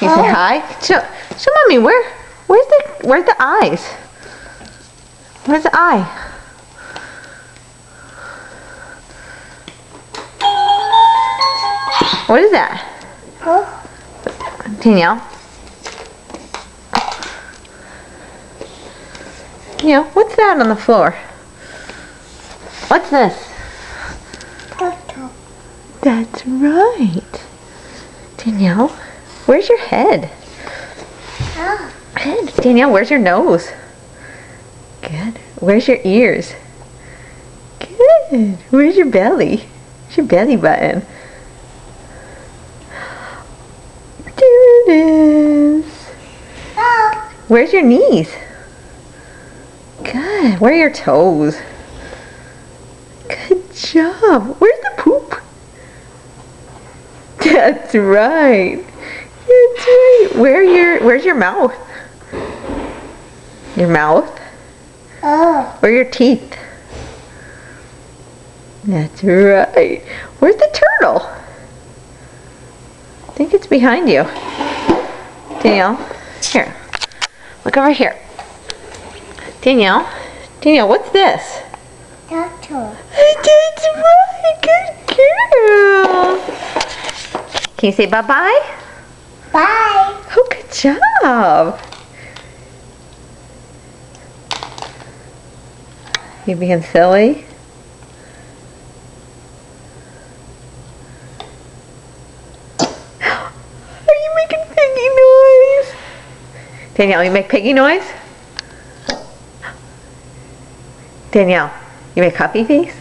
Can you say hi? Show mommy, where's the eyes? Where's the eye? What is that? Huh? Danielle? Danielle, what's that on the floor? What's this? Turtle. That's right. Danielle, where's your head? Ah. Head. Danielle, where's your nose? Good. Where's your ears? Good. Where's your belly? Where's your belly button? There it is. Ah. Where's your knees? Good. Where are your toes? Good job. Where's the poop? That's right. That's right. Where's your mouth? Your mouth? Oh. Where are your teeth? That's right. Where's the turtle? I think it's behind you. Danielle, here. Look over here. Danielle, what's this? Turtle. That's right. Good girl. Can you say bye-bye? Bye. Oh, good job. You being silly? Are you making piggy noise? Danielle, you make piggy noise? Danielle, you make huffy face?